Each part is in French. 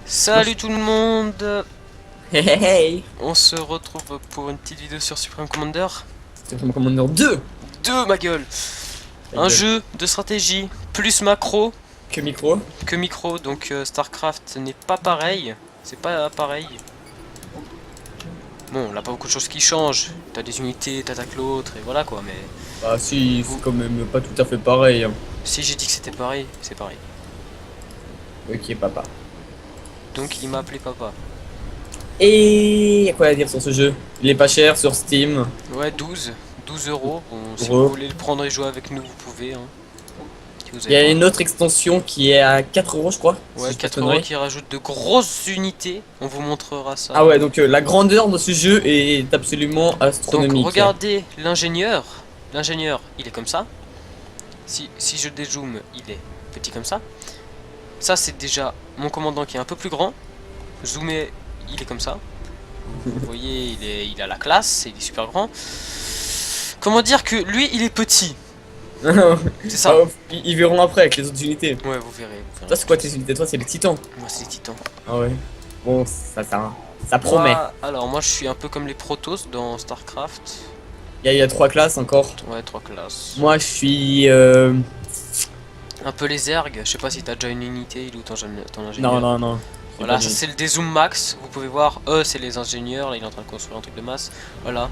Salut tout le monde. Hey hey hey. On se retrouve pour une petite vidéo sur Supreme Commander Supreme Commander 2. 2, ma gueule. Ta Un gueule. jeu de stratégie plus macro Que micro. que micro, donc Starcraft n'est pas pareil. C'est pas pareil. Bon, là pas beaucoup de choses qui changent. T'as des unités, t'attaques l'autre et voilà quoi, mais Bah si, c'est quand même pas tout à fait pareil, hein. si j'ai dit que c'était pareil, c'est pareil. Ok papa. Donc il m'a appelé papa. Et y a quoi à dire sur ce jeu? Il est pas cher sur Steam. Ouais, 12 euros. Bon, si Euros. vous voulez le prendre et jouer avec nous, vous pouvez. Hein. Si vous Il y avez a pas. une autre extension qui est à 4 euros je crois. si Ouais, je dis pas 4 de euros conneries. qui rajoute de grosses unités. On vous montrera ça. Ah ouais, donc la grandeur de ce jeu est absolument Donc astronomique. regardez l'ingénieur. L'ingénieur, il est comme ça. Si je dézoome, il est petit comme ça. Ça, c'est déjà mon commandant qui est un peu plus grand. Zoomé, il est comme ça. Vous voyez, il a la classe, il est super grand. Comment dire que lui, il est petit. C'est ça. Ah, ils verront après avec les autres unités. Ouais, vous verrez. Toi c'est quoi tes unités? Toi c'est les titans. Moi, c'est les titans. Ah ouais. Bon, ça promet. Moi, je suis un peu comme les Protoss dans StarCraft. Il y a 3 classes encore. Ouais, 3 classes. Moi je suis Un peu les ergs, je sais pas si t'as déjà une unité ou ton ingénieur. Non, non, non. Voilà, ça c'est le dézoom max, vous pouvez voir, eux c'est les ingénieurs, là il est en train de construire un truc de masse. Voilà.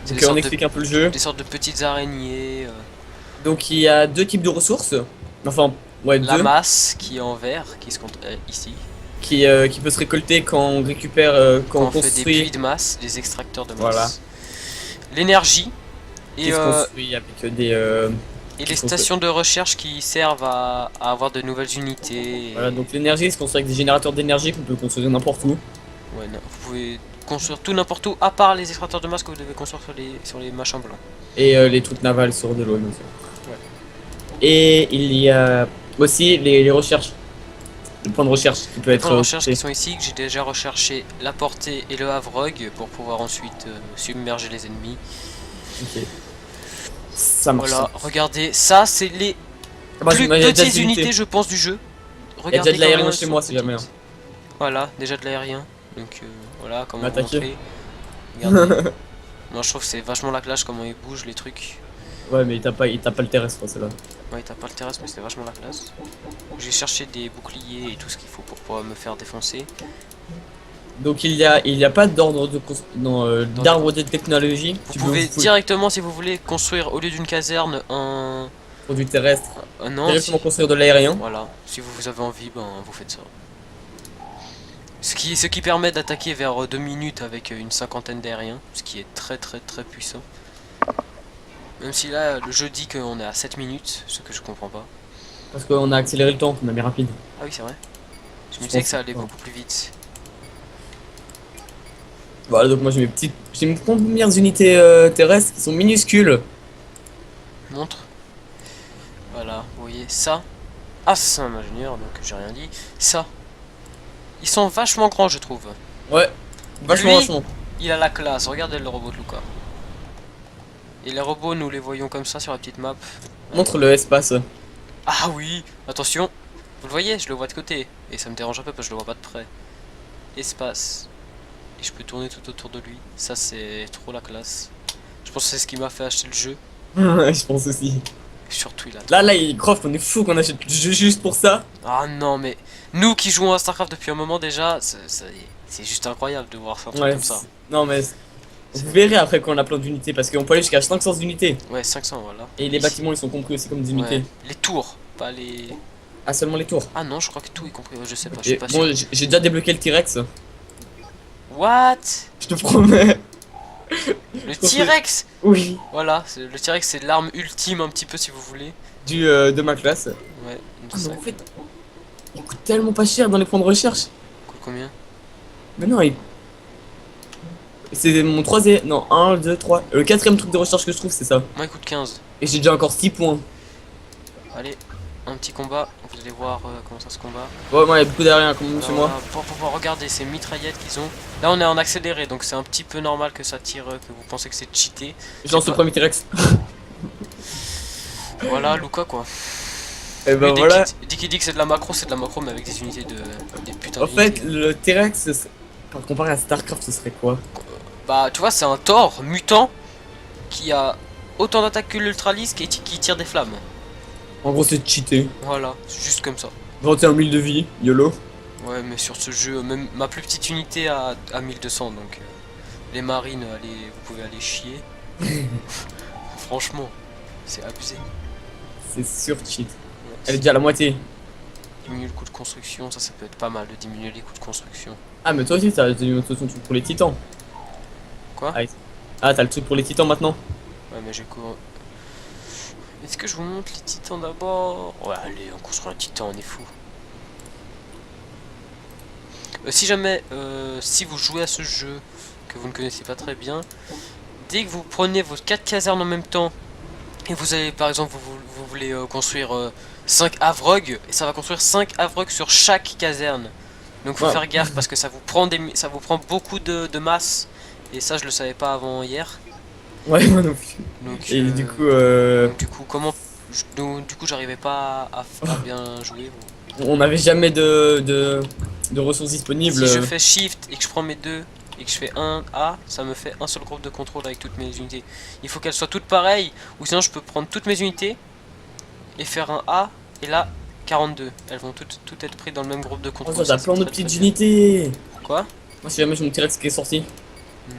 C'est Donc des on sortes explique un peu le jeu. des sortes de petites araignées. Donc il y a deux types de ressources. Enfin, ouais, La deux. masse qui est en vert, qui se compte ici. Qui peut se récolter quand on récupère, Quand quand on on fait des puits construit. de masse, des extracteurs de masse. Voilà. L'énergie. Qui Et, se construit avec des. et qui les se construit. stations de recherche qui servent à avoir de nouvelles unités. Voilà, donc l'énergie se construit avec des générateurs d'énergie qu'on peut construire n'importe où. Ouais, non, vous pouvez construire tout n'importe où, à part les extracteurs de masse que vous devez construire sur les machins blancs. Et les trucs navals sur de l'eau, bien sûr. Ouais. Et il y a aussi les recherches. Le point de recherche qui peut Les être. points de recherche fait. qui sont ici, que j'ai déjà recherché la portée et le Havrog pour pouvoir ensuite submerger les ennemis. Ok. Ça marche. Voilà, Ça. regardez, ça c'est les Ah bah, plus il y a déjà petites des unités je pense du jeu. Il y a Regardez déjà de l'aérien comment chez elles moi sont si jamais. petites. Voilà, déjà de l'aérien. Donc voilà, comment M'attaquer. montrer. Regardez. Moi je trouve que c'est vachement la classe comment ils bougent les trucs. Ouais, mais il tape pas le terrestre, c'est là. Ouais, t'as pas le terrestre mais c'est vachement la classe. J'ai cherché des boucliers et tout ce qu'il faut pour pouvoir me faire défoncer. Donc il y a pas d'ordre de d'arbre de technologie. Vous pouvez directement si vous voulez construire au lieu d'une caserne produit terrestre. non, Directement construire de l'aérien. voilà, si vous avez envie, ben vous faites ça. Ce qui permet d'attaquer vers 2 minutes avec une cinquantaine d'aériens, ce qui est très puissant. Même si là le jeu dit qu'on est à 7 minutes, ce que je comprends pas. Parce qu'on a accéléré le temps, on a mis rapide. Ah oui c'est vrai. Je me Je disais pense que ça allait pas. beaucoup plus vite. Voilà, donc moi j'ai mes premières unités terrestres qui sont minuscules. Montre. Voilà, vous voyez ça. Ah c'est un ingénieur donc j'ai rien dit. Ça. Ils sont vachement grands je trouve. Ouais, vachement, Lui, vachement. Il a la classe, regardez le robot de Luca. Et les robots, nous les voyons comme ça sur la petite map. Montre le espace. Ah oui, attention. Vous le voyez, je le vois de côté. Et ça me dérange un peu parce que je le vois pas de près. Espace. Et je peux tourner tout autour de lui. Ça, c'est trop la classe. Je pense que c'est ce qui m'a fait acheter le jeu. Je pense aussi. Surtout, il a... Là, Croft, on est fou qu'on achète le jeu juste pour ça. Ah non, mais... Nous qui jouons à StarCraft depuis un moment déjà, c'est juste incroyable de voir ça, un truc Ouais, comme ça. non mais vous verrez après quand on a plein d'unités parce qu'on peut aller jusqu'à 500 unités. Ouais, 500, voilà. Et les Ici. bâtiments ils sont compris aussi comme des unités. Ouais. Les tours, pas les... Ah, seulement les tours. Ah non, je crois que tout est compris, ouais, je sais pas, je Ok, suis pas bon, sûr. j'ai déjà débloqué le T-Rex. What? Je te promets. Le T-Rex. Oui. Voilà, le T-Rex c'est l'arme ultime un petit peu si vous voulez. De ma classe. Ouais, donc Ah, ça mais en fait, il coûte tellement pas cher dans les points de recherche. coûte combien? Mais non, c'est mon troisième. Non, 1, 2, 3. Le quatrième truc de recherche que je trouve, c'est ça. Moi il coûte 15. Et j'ai déjà encore 6 points. Allez, un petit combat, vous allez voir comment ça se combat. Ouais, moi, il y a beaucoup d'aériens comme chez Alors, moi. pour regarder ces mitraillettes qu'ils ont. Là on est en accéléré donc c'est un petit peu normal que ça tire, que vous pensez que c'est cheaté. Je lance le pas. premier T-Rex. Voilà, Luca quoi. Et ben Lui, voilà. dès qu'il dit que c'est de la macro, c'est de la macro, mais avec des unités de. Des putains En fait, d'unités. le T-Rex, par comparé à StarCraft, ce serait quoi? Bah, tu vois, c'est un Thor mutant qui a autant d'attaque que l'Ultralisk et qui tire des flammes. En gros, c'est cheaté. Voilà, c'est juste comme ça. 21 000 de vie, YOLO. Ouais, mais sur ce jeu, même ma plus petite unité a 1200, donc les marines, vous pouvez aller chier. Franchement, c'est abusé. C'est sur cheat. Ouais, Elle est déjà à la moitié. diminuer le coût de construction, ça peut être pas mal de diminuer les coûts de construction. Ah, mais toi aussi, t'as ton truc pour les titans. Quoi? Ah, t'as le truc pour les titans maintenant? Ouais, mais j'ai quoi? Est-ce que je vous montre les titans d'abord? Ouais, allez, on construit un titan, on est fou. Si jamais, si vous jouez à ce jeu que vous ne connaissez pas très bien, dès que vous prenez vos 4 casernes en même temps, et vous avez par exemple, vous voulez construire 5 Avrog, et ça va construire 5 Avrog sur chaque caserne. Donc faut Ouais. faire gaffe parce que ça vous prend beaucoup de masse, et ça je le savais pas avant hier. Ouais, moi non plus. Donc, Et du coup, donc, du coup comment du coup j'arrivais pas à bien jouer. on n'avait jamais de ressources disponibles. Si je fais shift et que je prends mes deux et que je fais un A, ça me fait un seul groupe de contrôle avec toutes mes unités. Il faut qu'elles soient toutes pareilles, ou sinon je peux prendre toutes mes unités et faire un A, et là 42. Elles vont toutes être prises dans le même groupe de Oh, contrôle. ça, Ça, t'as c'est plein de très, petites très bien. unités. Quoi? Moi, si jamais j'ai mon T-Rex qui est sorti.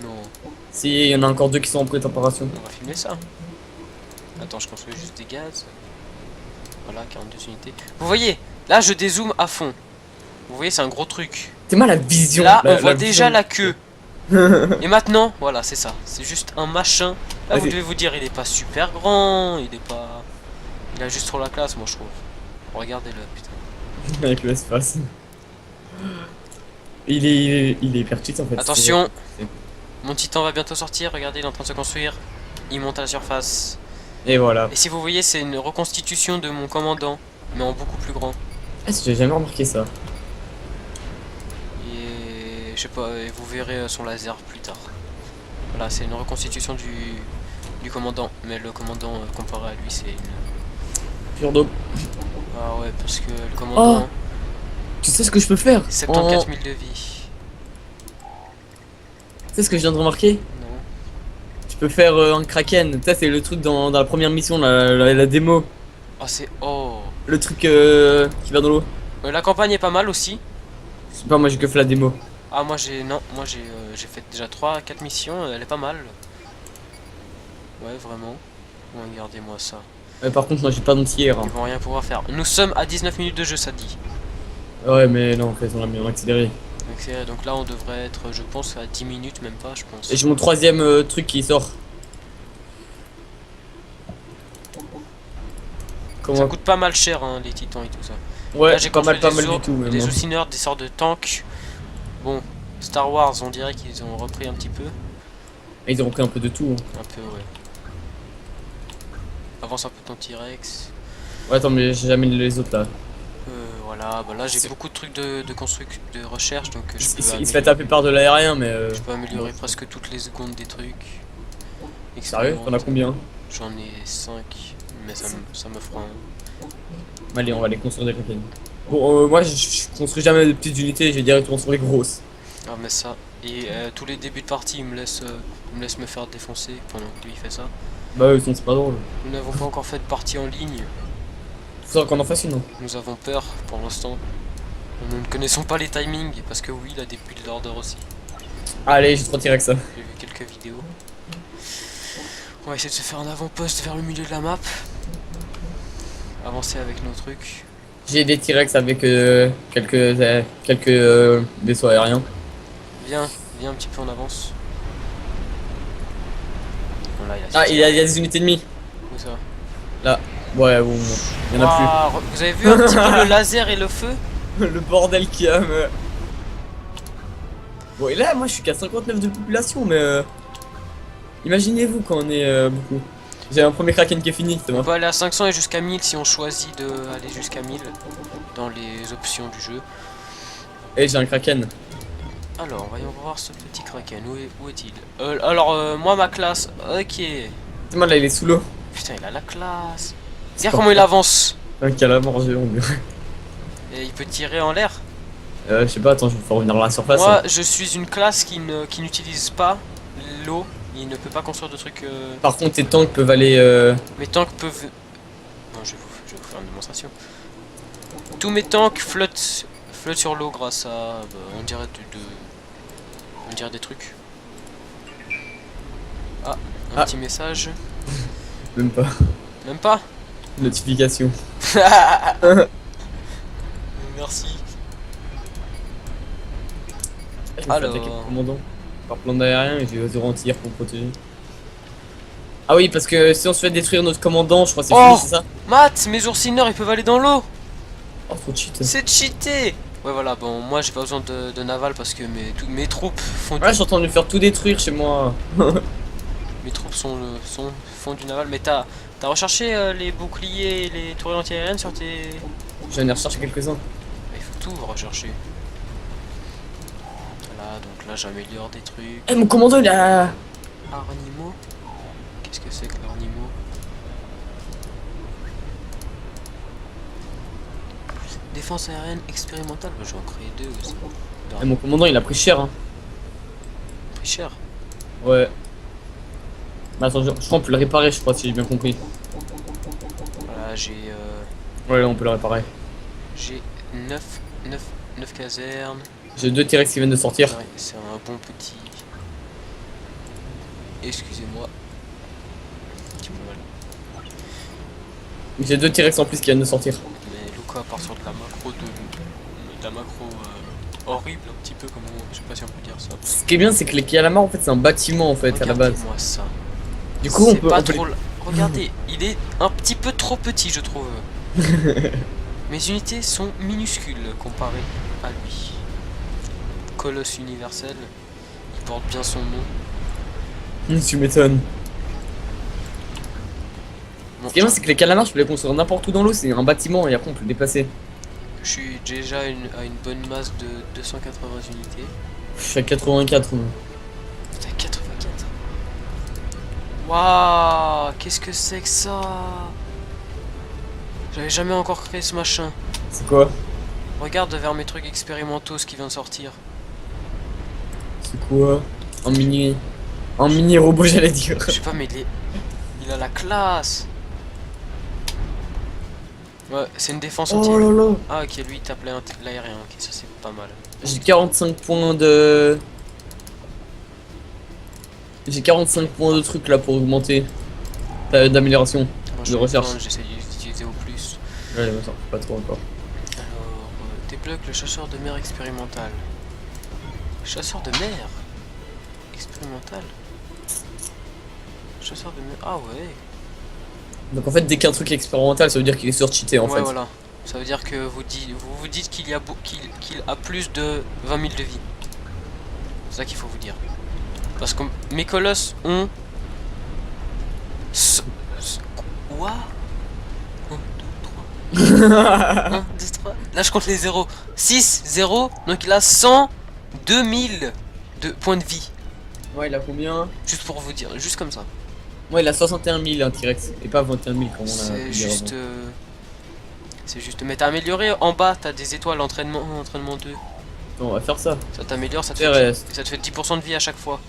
Non, Si, il y en a encore deux qui sont en préparation. on va filmer ça. Attends, je construis juste des gaz. Voilà, 42 unités. Vous voyez, là je dézoome à fond. Vous voyez, c'est un gros truc. C'est mal la vision. Là, la- on voit la déjà vision. la queue. Et maintenant, voilà, c'est ça. C'est juste un machin. Là, vous Vas-y. devez vous dire, il est pas super grand, il est pas. Il a juste trop la classe, moi je trouve. Regardez-le, putain. Avec l'espace. Il est hyper cheat en fait. Attention, c'est- mon titan va bientôt sortir. Regardez, il est en train de se construire. Il monte à la surface. Et voilà. Et si vous voyez, c'est une reconstitution de mon commandant, mais en beaucoup plus grand. Ah, j'ai jamais remarqué ça. Et je sais pas, et vous verrez son laser plus tard. Voilà, c'est une reconstitution du commandant, mais le commandant comparé à lui, c'est une. Pure d'eau. Ah ouais, parce que le commandant, Tu sais ce que je peux faire 74 000 de vie. Tu sais ce que je viens de remarquer? Non. Tu peux faire un kraken. Ça, c'est le truc dans la première mission, la démo. Ah, c'est. Oh. Le truc qui va dans l'eau. La campagne est pas mal aussi. Je sais pas, moi j'ai que fait la démo. Ah, moi j'ai. Non, moi j'ai fait déjà 3-4 missions, elle est pas mal. Ouais, vraiment. Regardez-moi ça. Par contre, moi j'ai pas d'anti-air. Ils vont rien pouvoir faire. Nous sommes à 19 minutes de jeu, ça dit. Ouais, mais non, en fait, on l'a mis en accéléré. Donc là, on devrait être, je pense, à 10 minutes, même pas, je pense. Et j'ai mon troisième truc qui sort. Ça Comment? coûte pas mal cher, hein, les titans et tout ça. Ouais, Là, j'ai pas mal construit du tout. des Ocineurs, des sortes de tanks. Bon, Star Wars, on dirait qu'ils ont repris un petit peu. Et ils ont repris un peu de tout. Hein. Un peu, ouais. Avance un peu ton T-Rex. Ouais, attends, mais j'ai jamais les autres là. Voilà, bah là j'ai C'est- beaucoup de trucs de construction, de recherche, donc je peux, Il se fait taper par de l'aérien, mais. je peux améliorer presque toutes les secondes des trucs. Sérieux? T'en as combien? J'en ai 5, mais ça me fera un. Allez, on va les construire des kraken. Bon, moi je construis jamais de petites unités, je vais directement sur les grosses. Ah, mais ça. Et tous les débuts de partie, il me laisse me faire défoncer pendant que lui il fait ça. Bah, eux, c'est pas drôle. Nous n'avons pas encore fait de partie en ligne. Faut qu'on en fasse une, non? Nous avons peur pour l'instant. Nous ne connaissons pas les timings parce que oui, il a des builds d'order aussi. Allez, j'ai trop tiré avec ça. J'ai vu quelques vidéos. On va essayer de se faire un avant-poste vers le milieu de la map. Avancer avec nos trucs. J'ai des T-Rex avec quelques vaisseaux aériens. Viens un petit peu en avance. Bon, là, Ah, il y a des unités ennemies. Où ça? Ouais, bon, il y en a Waouh, vous avez vu un petit peu le laser et le feu? plus. Le bordel qu'il y a, mais. Bon, et là, moi je suis qu'à 59 de population, mais. Imaginez-vous quand on est beaucoup. J'ai un premier kraken qui est fini, c'est On bon. peut aller à 500 et jusqu'à 1000 si on choisit d'aller jusqu'à 1000 dans les options du jeu. Et j'ai un kraken. Alors, voyons voir ce petit kraken. Où est-il? Moi, ma classe. Ok. C'est moi là, il est sous l'eau. Putain, il a la classe. C'est Regarde pas comment il grave. avance. Un calamar géant. Et il peut tirer en l'air. Je sais pas, attends, je vais faire revenir à la surface. Moi, Hein. je suis une classe qui n'utilise pas l'eau. Il ne peut pas construire de trucs. Par contre, tes tanks peuvent aller. Mes tanks peuvent. Non, je vais vous faire une démonstration. Tous mes tanks flottent sur l'eau grâce à. On dirait on dirait des trucs. Ah, un petit message. Même pas. Même pas. Notification. Merci. Je vais faire Alors. attaquer le commandant. Par plan aérien et je vais zéro anti-air pour me protéger. Ah oui, parce que si on se fait détruire notre commandant, je crois que c'est fini, c'est ça? Matt, mes oursineurs ils peuvent aller dans l'eau. Oh, trop cheat. C'est cheaté. Ouais, voilà, bon, moi j'ai pas besoin de naval parce que mes troupes font du. Ouais, je suis en train de faire tout détruire chez moi. Mes troupes font du naval, mais t'as recherché les boucliers et les tourelles anti-aériennes sur tes. J'en ai recherché quelques-uns. Il faut tout rechercher. Voilà, donc là j'améliore des trucs. Eh, mon commandant il a. Arnimo. Qu'est-ce que c'est que l'Arnimo? Défense aérienne expérimentale, bah, je vais en créer deux aussi. Eh, mon commandant il a pris cher. Hein. Pris cher. Ouais. Mais attends, je crois qu'on peut le réparer, je crois, si j'ai bien compris. Voilà, Ouais, là on peut le réparer. j'ai 9 casernes. J'ai deux T-Rex qui viennent de sortir. Ouais, c'est un bon petit. Excusez-moi. Un petit peu mal. J'ai deux T-Rex en plus qui viennent de sortir. Mais Luca part sur de la macro horrible un petit peu comme je sais pas si on peut dire ça. Ce qui est bien, c'est que les calamars en fait c'est un bâtiment en fait à la base. Regardez-moi ça. Du coup, on C'est peut. pas On peut... trop. Regardez, il est un petit peu trop petit, je trouve. Mes unités sont minuscules comparées à lui. Colosse universel, il porte bien son nom. Tu m'étonnes. Bon, Ce qui est bien, c'est que les calamars, je peux les construire n'importe où dans l'eau, c'est un bâtiment et après on peut le déplacer. je suis déjà à une bonne masse de 280 unités. Je suis à 84. Moi. Putain, 84. Waouh, qu'est-ce que c'est que ça? J'avais jamais encore créé ce machin. C'est quoi? Regarde vers mes trucs expérimentaux ce qui vient de sortir. C'est quoi? Un mini. Un mini robot, j'allais dire. Je sais pas, mais il a la classe. Ouais, c'est une défense anti. Oh là là. Ah, ok, lui il tape l'aérien, ok, ça c'est pas mal. J'ai 45 points de. J'ai 45 points de trucs là pour augmenter. D'amélioration. Moi, De recherche. j'essaie d'utiliser au plus. Ouais, mais ça pas trop encore. Alors, débloque le chasseur de mer expérimental. Chasseur de mer expérimental. Chasseur de mer. Ah ouais. Donc en fait, dès qu'un truc est expérimental, ça veut dire qu'il est surcheaté en Ouais, fait. voilà. Ça veut dire que vous vous dites qu'il a plus de 20 000 de vie. C'est ça qu'il faut vous dire. Parce que mes colosses ont. Quoi 1, 2, 3. 1, 2, 3. Là je compte les 0. 6, 0. Donc il a 102 000 de points de vie. Ouais, il a combien? Juste pour vous dire, juste comme ça. Ouais, il a 61 000 un T-Rex. Et pas 21 000 comme on a. C'est juste. C'est juste. Mais t'as amélioré en bas, t'as des étoiles entraînement 2. On va faire ça. Ça t'améliore, ça te fait 10% de vie à chaque fois.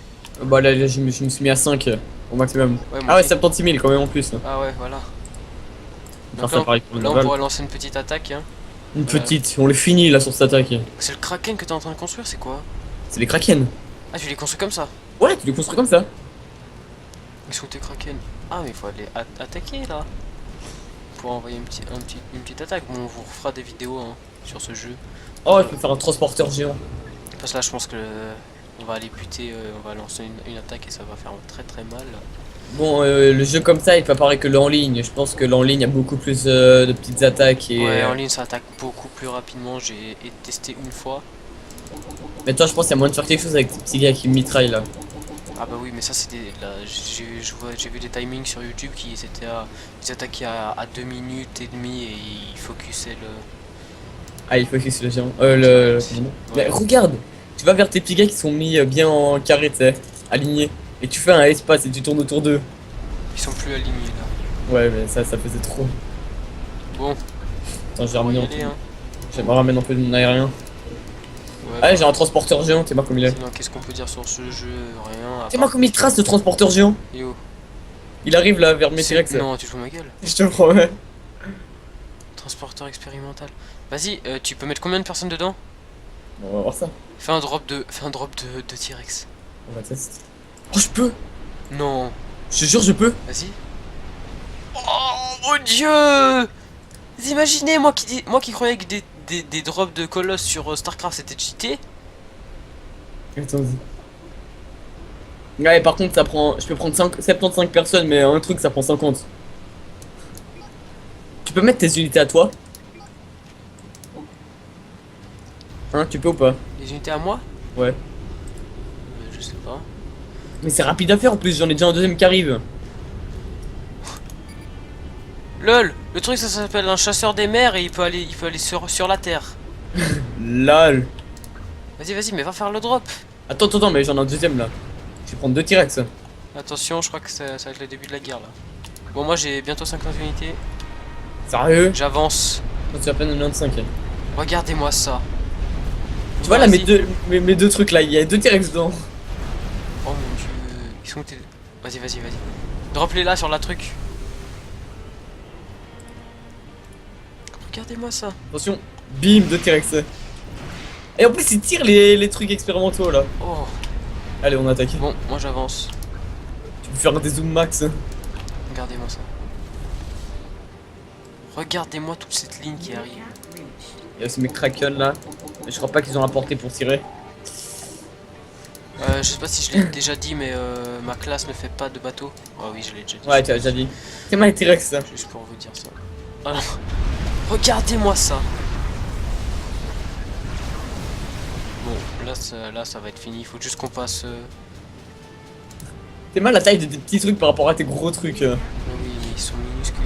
Bah là, je me suis mis à 5 au maximum. Ouais, moi Ah ouais, aussi. 76 000 quand même en plus. Ah ouais, voilà. On va Donc faire ça là, pareil pour le là on naval. pourrait lancer une petite attaque. Hein. Une petite, on le finit là sur cette attaque. C'est le Kraken que t'es en train de construire, c'est quoi? C'est les Kraken. Ah, tu les construis comme ça? Ouais, tu les construis comme ça. Ils sont tes Kraken. Ah, mais il faut aller attaquer là. Pour envoyer une petite attaque. Bon, on vous refera des vidéos hein, sur ce jeu. Oh, je peux faire un transporteur géant. Parce que là, je pense que on va aller buter, on va lancer une attaque et ça va faire très très mal. Bon, le jeu comme ça, il peut apparaître que le en ligne. Je pense que l'en ligne a beaucoup plus de petites attaques et. Ouais, en ligne ça attaque beaucoup plus rapidement. J'ai testé une fois. Mais toi, je pense qu'il y a moyen de faire quelque chose avec tes petits gars qui mitraillent là. Ah bah oui, mais ça c'est des. J'ai vu des timings sur YouTube qui étaient ils attaquaient à 2 minutes et demie et ils focusaient le. Ah, il faut que c'est le géant. Le. Ouais. Mais regarde, tu vas vers tes petits gars qui sont mis bien en carré, tu sais, alignés. Et tu fais un espace et tu tournes autour d'eux. Ils sont plus alignés là. Ouais, mais ça faisait trop. Bon, Attends, j'ai On va ramené y en aller, hein. J'aimerais ramener un peu de mon aérien. Ouais, Ah, j'ai un transporteur géant, t'es pas comme il est. sinon, qu'est-ce qu'on peut dire sur ce jeu? Rien. T'es pas comme il trace le transporteur géant. Yo. Il arrive là vers mes T-Rex. Non, tu te fous de ma gueule. Je te promets. Transporteur expérimental. Vas-y, tu peux mettre combien de personnes dedans? On va voir ça. Fais un drop de T-Rex. On va tester. Oh, je peux. Non. Je te jure, je peux. Vas-y. Oh mon dieu! Vous imaginez, moi qui croyais que des drops de Colosse sur Starcraft c'était cheaté. Attends. Ouais, par contre, ça prend. Je peux prendre 75 personnes, mais un truc ça prend 50. Tu peux mettre tes unités à toi? Hein, tu peux ou pas? Les unités à moi? Ouais. Je sais pas. Mais c'est rapide à faire en plus, j'en ai déjà un deuxième qui arrive. LOL! Le truc ça s'appelle un chasseur des mers et il peut aller sur la terre. Lol. Vas-y, mais va faire le drop. Attends, mais j'en ai un deuxième là. Je vais prendre 2 T-Rex. Attention, je crois que ça va être le début de la guerre là. Bon, moi j'ai bientôt 50 unités. Sérieux? J'avance. J'en suis à peine 95. Regardez-moi ça. Tu vois là mes Vas-y. mes deux trucs là, il y a 2 T-Rex dedans. Oh mon dieu. Ils sont où tes... Vas-y. Drop-les là sur la truc. Regardez-moi ça. Attention, bim, 2 T-Rex. Et en plus ils tirent les trucs expérimentaux là. Oh. Allez, on attaque. Bon, moi j'avance. Tu peux faire des zoom max. Regardez-moi ça. Regardez-moi toute cette ligne qui arrive. Il y a aussi mes Kraken là. Mais je crois pas qu'ils ont la portée pour tirer. Je sais pas si je l'ai déjà dit, mais ma classe ne fait pas de bateau. Oh oui, je l'ai déjà dit. Ouais, tu as déjà dit. C'est mal les T-Rex ça. Juste pour vous dire ça. Alors, regardez-moi ça. Bon, là ça va être fini. Il faut juste qu'on passe. C'est mal la taille de tes petits trucs par rapport à tes gros trucs. Oui, ils sont minuscules.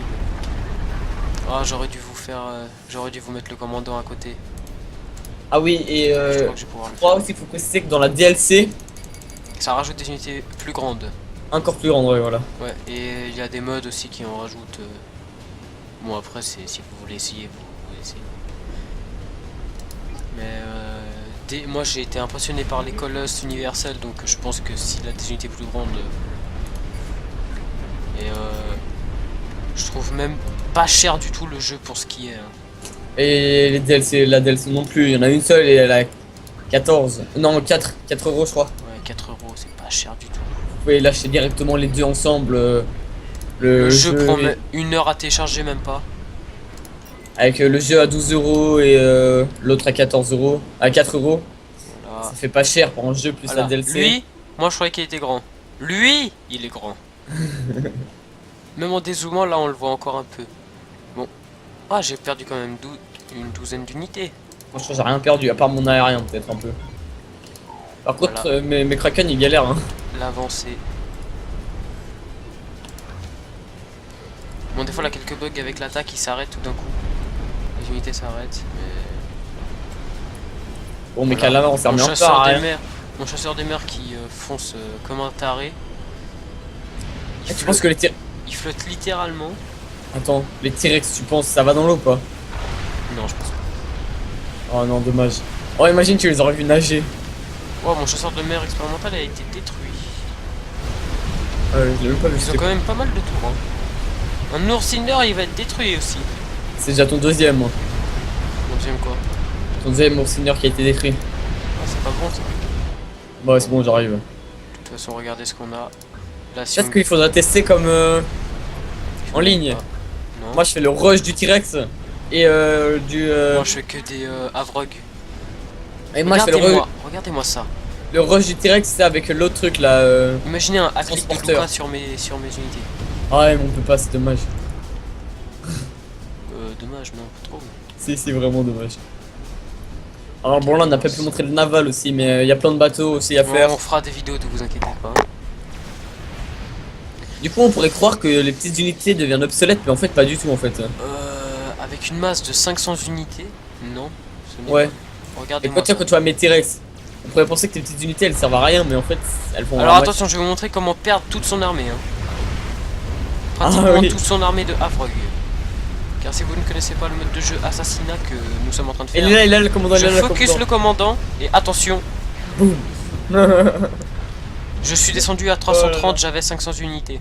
Ah, j'aurais dû vous faire. J'aurais dû vous mettre le commandant à côté. Ah oui, et Je crois que je vais pouvoir je le crois faire. aussi qu'il faut préciser que dans la DLC, Ça rajoute des unités plus grandes. encore plus grande, ouais, voilà. Ouais, et il y a des modes aussi qui en rajoutent. Bon, après, c'est si vous voulez essayer, vous pouvez essayer. Mais moi j'ai été impressionné par les colosses universels, donc je pense que s'il a des unités plus grandes. Et je trouve même pas cher du tout le jeu pour ce qui est. Hein. Et les DLC, la DLC non plus, il y en a une seule et elle a 14. Non, 4 euros je crois. Ouais, 4 euros, c'est pas cher du tout. Vous pouvez l'acheter directement les deux ensemble. Le jeu prend est- 1 heure à télécharger, même pas. avec le jeu à 12 euros et l'autre à 14 euros. À 4 euros. Voilà. Ça fait pas cher pour un jeu plus Voilà. la DLC. Lui, moi je croyais qu'il était grand. Lui, il est grand. Même en dézoomant, là on le voit encore un peu. Bon. Ah, j'ai perdu quand même une douzaine d'unités. Franchement, j'ai rien perdu, à part mon aérien peut-être un peu. Par contre, Voilà. mes Kraken ils galèrent. Hein. L'avancée. Bon, des fois, il y a quelques bugs avec l'attaque, il s'arrête tout d'un coup. Les unités s'arrêtent. Mais... Bon, mes Voilà. calamars on s'est remis en chasseur retard. des Hein. mers, mon chasseur des mers qui fonce comme un taré. Et tu penses que les T-Rex. Il flotte littéralement. Attends, les T-Rex, tu penses ça va dans l'eau ou pas? Non, je pense pas. Oh non, dommage. Oh, imagine, tu les aurais vu nager. Oh, mon chasseur de mer expérimental a été détruit. Je l'ai même pas vu. Ils ont quand même pas mal de tours. Hein. Un oursineur, il va être détruit aussi. C'est déjà ton deuxième. Hein. Mon deuxième quoi? Ton deuxième oursineur qui a été détruit. Ah, c'est pas bon ça. Bon, ouais, c'est bon, j'arrive. De toute façon, regardez ce qu'on a. Là, si Peut-être qu'il faudra tester comme en ligne. Non. Moi, je fais le rush du T-Rex et du. Moi, je fais que des Avrog. Et moi, je fais le, Regardez-moi ça. le rush du T-Rex, c'est avec l'autre truc là. Imaginez un athlète de Transporteur. Luca sur mes unités. Ah ouais, mais on peut pas, c'est dommage. Dommage, non, pas trop. C'est vraiment dommage. Alors bon, là, on n'a pas pu montrer le naval aussi, mais il y a plein de bateaux aussi à faire. On fera des vidéos, ne vous inquiétez pas. Du coup, on pourrait croire que les petites unités deviennent obsolètes, mais en fait, pas du tout en fait. Avec une masse de 500 unités, non. Ce n'est Ouais. pas. Et Regardez-moi quand ça. tu vois mes T-Rex, on pourrait penser que tes petites unités elles servent à rien, mais en fait, elles font. Alors un attention, je vais vous montrer comment perdre toute son armée. Hein. Ah Pratiquement oui. toute son armée de Avrog. Car si vous ne connaissez pas le mode de jeu assassinat que nous sommes en train de Et faire, là, le commandant, je il est là, le focus commandant. le commandant et attention, Boum. je suis descendu à Oh là 330, là. j'avais 500 unités.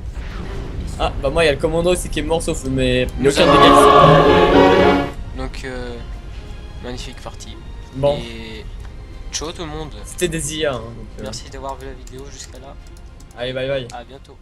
Ah, bah moi, il y a le commandant aussi qui est mort, sauf mais il n'y a Nous aucun avons- dégât. Donc, magnifique partie. Bon, Et ciao tout le monde. c'était des IA. Hein, donc, Merci d'avoir vu la vidéo jusqu'à là. allez, bye bye. À bientôt.